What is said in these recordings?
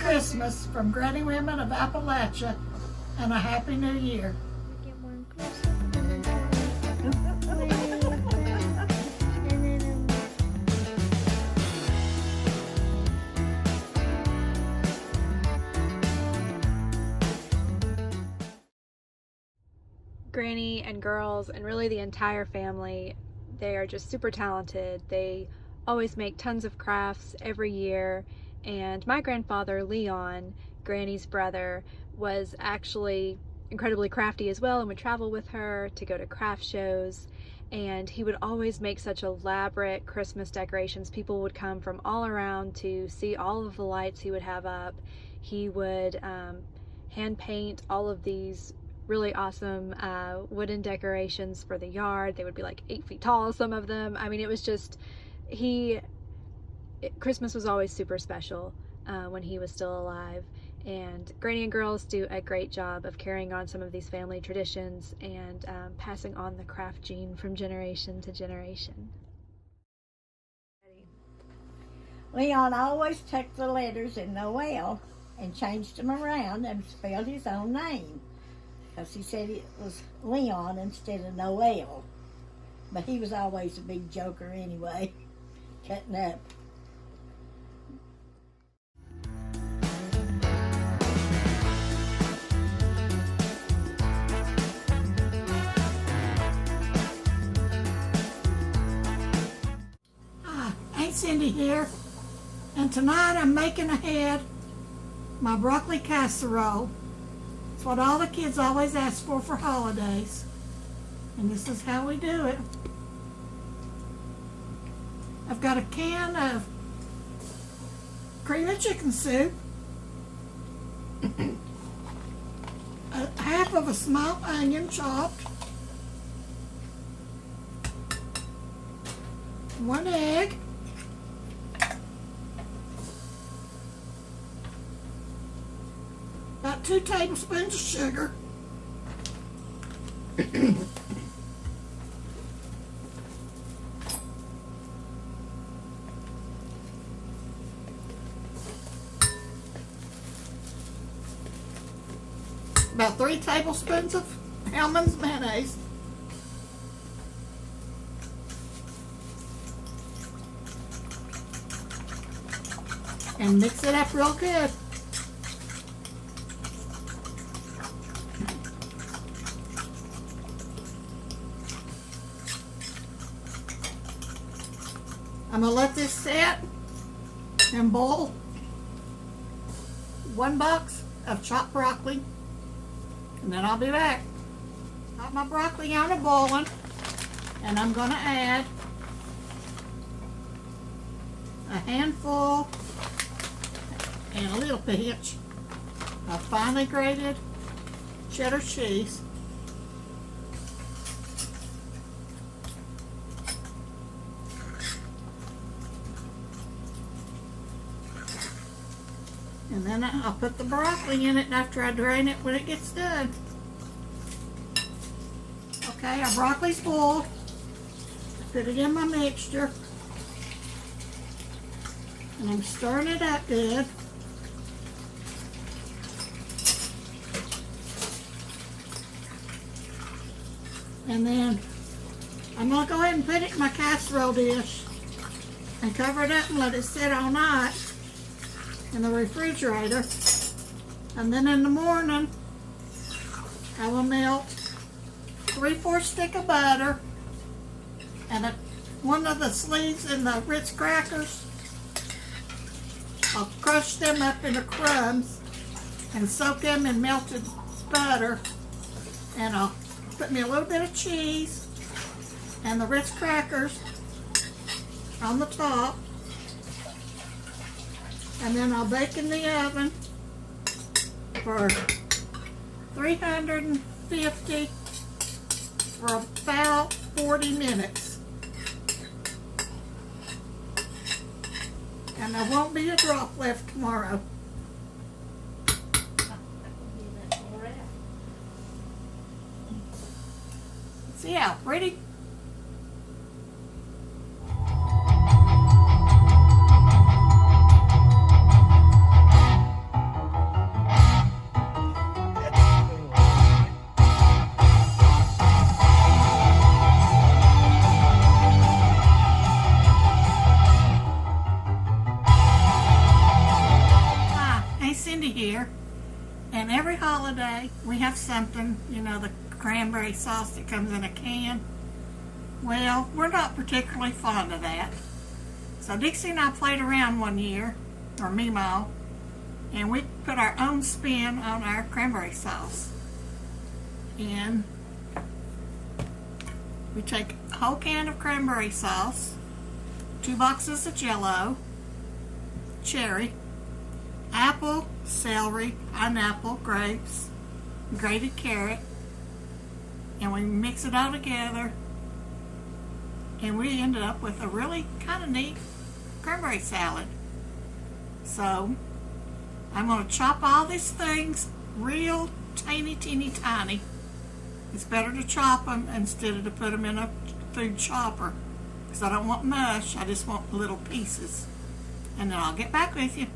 Christmas from Granny Women of Appalachia, and a Happy New Year. Get one closer, and then way back, and then Granny and girls and really the entire family, they are just super talented. They always make tons of crafts every year, and my grandfather Leon, Granny's brother, was actually incredibly crafty as well and would travel with her to go to craft shows, and he would always make such elaborate Christmas decorations. People would come from all around to see all of the lights he would have up. He would hand paint all of these really awesome wooden decorations for the yard. They would be like 8 feet tall, some of them. I mean, it was just, Christmas was always super special when he was still alive. And Granny and girls do a great job of carrying on some of these family traditions and passing on the craft gene from generation to generation. Leon always took the letters in Noel and changed them around and spelled his own name, because he said it was Leon instead of Noel. But he was always a big joker anyway, cutting up. Hi, Aunt Cindy here, and tonight I'm making ahead my broccoli casserole. It's what all the kids always ask for holidays, and this is how we do it. I've got a can of cream of chicken soup, half of a small onion chopped, 1 egg, about 2 tablespoons of sugar, about 3 tablespoons of Hellmann's mayonnaise, and mix it up real good. I'm going to let this set and boil. 1 box of chopped broccoli, and then I'll be back. Got my broccoli on a boiling, and I'm going to add a handful and a little pinch of finely grated cheddar cheese. And then I'll put the broccoli in it after I drain it when it gets done. Okay, our broccoli's boiled. Put it in my mixture. And I'm stirring it up good. And then I'm going to go ahead and put it in my casserole dish and cover it up and let it sit all night in the refrigerator. And then in the morning I will melt 3/4 stick of butter and one of the sleeves in the Ritz crackers. I'll crush them up into crumbs and soak them in melted butter, and I'll put me a little bit of cheese and the Ritz crackers on the top, and then I'll bake in the oven for 350 for about 40 minutes. And there won't be a drop left tomorrow. See how pretty? holiday, we have something, you know, the cranberry sauce that comes in a can. Well, we're not particularly fond of that. So Dixie and I played around one year, or Memaw, and we put our own spin on our cranberry sauce. And we take a whole can of cranberry sauce, 2 boxes of Jell-O, cherry, apple, celery, pineapple, grapes, grated carrot, and we mix it all together, and we ended up with a really kind of neat cranberry salad. So I'm going to chop all these things real teeny tiny. It's better to chop them instead of to put them in a food chopper, because I don't want mush, I just want little pieces. And then I'll get back with you.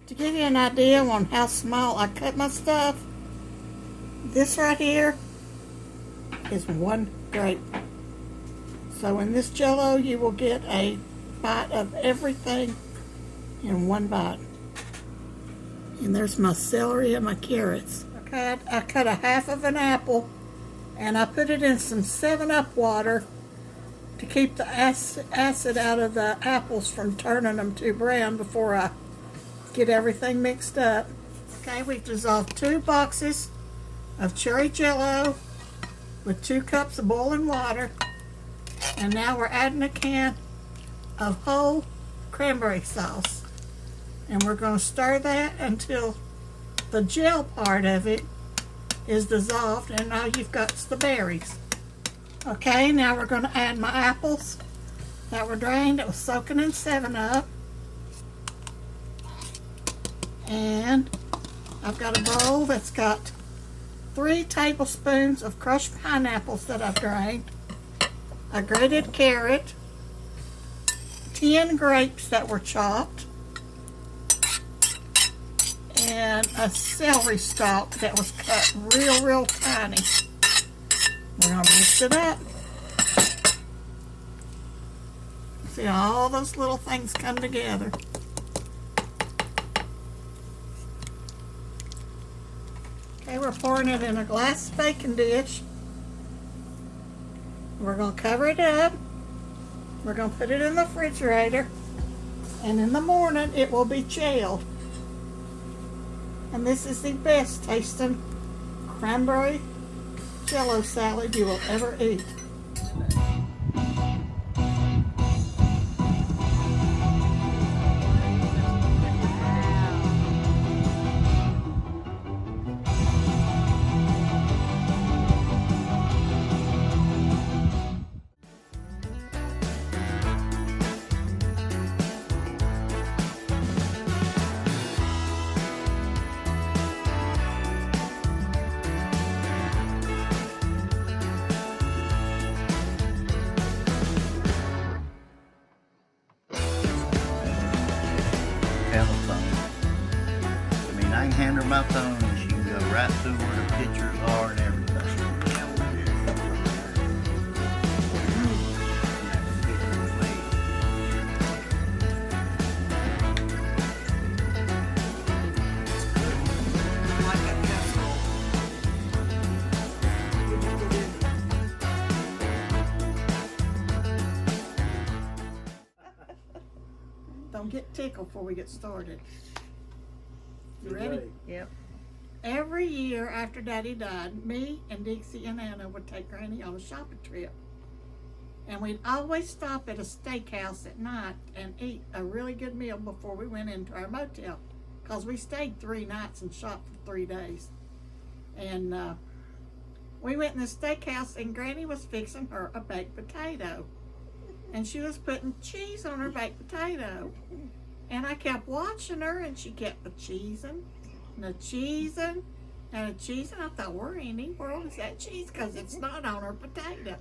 To give you an idea on how small I cut my stuff, this right here is 1 grape. So in this Jell-O, you will get a bite of everything in 1 bite. And there's my celery and my carrots. I cut a half of an apple, and I put it in some 7-Up water to keep the acid out of the apples from turning them too brown before I get everything mixed up. Okay, we've dissolved 2 boxes of cherry Jell-O with 2 cups of boiling water, and now we're adding a can of whole cranberry sauce, and we're going to stir that until the gel part of it is dissolved, and now you've got the berries. Okay, now we're going to add my apples that were drained. It was soaking in 7-Up. And I've got a bowl that's got 3 tablespoons of crushed pineapples that I've drained, a grated carrot, 10 grapes that were chopped, and a celery stalk that was cut real tiny. We're going to mix it up. See all those little things come together. Okay, we're pouring it in a glass baking dish. We're going to cover it up. We're going to put it in the refrigerator. And in the morning, it will be chilled. And this is the best tasting cranberry Jell-O salad you will ever eat. Telephone. I mean, I can hand her my phone and she can go right through where the pictures are and everything. Don't get tickled before we get started. You ready? Yep. Every year after Daddy died, me and Dixie and Anna would take Granny on a shopping trip. And we'd always stop at a steakhouse at night and eat a really good meal before we went into our motel. Because we stayed 3 nights and shopped for 3 days. And we went in the steakhouse and Granny was fixing her a baked potato. And she was putting cheese on her baked potato. And I kept watching her, and she kept a-cheesing, and a-cheesing, and a-cheesing. I thought, where in the world is that cheese? Because it's not on her potato.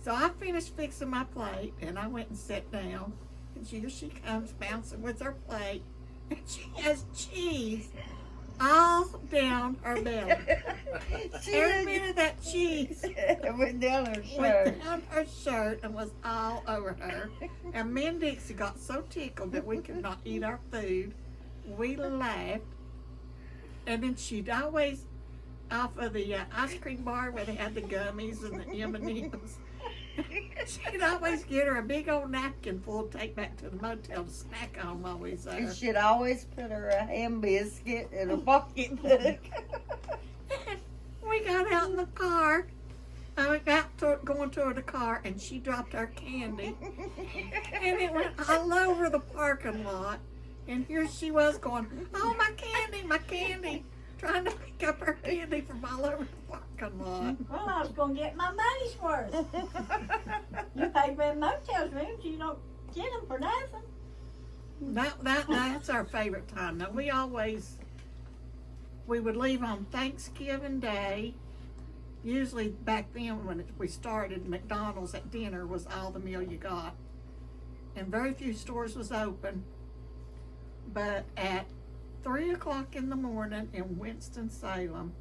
So I finished fixing my plate, and I went and sat down. And here she comes bouncing with her plate, and she has cheese all down her belly. Every bit of that cheese went down her shirt. went down her shirt and was all over her. And me and Dixie got so tickled that we could not eat our food. We laughed. And then she'd always, off of the ice cream bar where they had the gummies and the M&Ms, she'd always get her a big old napkin full to take back to the motel to snack on while we was there. And she'd always put her a ham biscuit in her pocketbook. We got out in the car. I got going toward the car, and she dropped our candy, and it went all over the parking lot. And here she was going, "Oh, my candy!" Trying to pick up her candy from all over the parking lot. Well, I was going to get my money's worth. You pay for motel rooms, you don't get them for nothing. That's our favorite time. Now we would leave on Thanksgiving Day. Usually back then when we started, McDonald's at dinner was all the meal you got. And very few stores was open. But at 3 o'clock in the morning in Winston-Salem,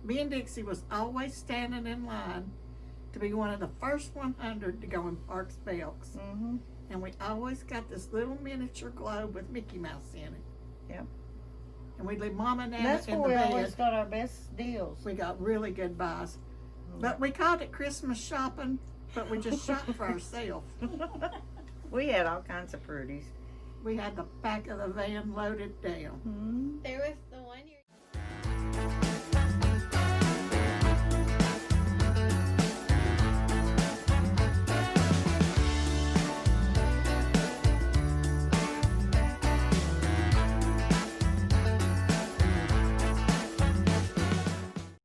me and Dixie was always standing in line to be one of the first 100 to go in Parks Belks. Mm-hmm. And we always got this little miniature globe with Mickey Mouse in it. Yep. And we'd leave Mama and Nana That's in where the we bed. always got our best deals. We got really good buys. But we called it Christmas shopping, but we just shopped for ourselves. We had all kinds of pretties. We had the back of the van loaded down. Mm-hmm. There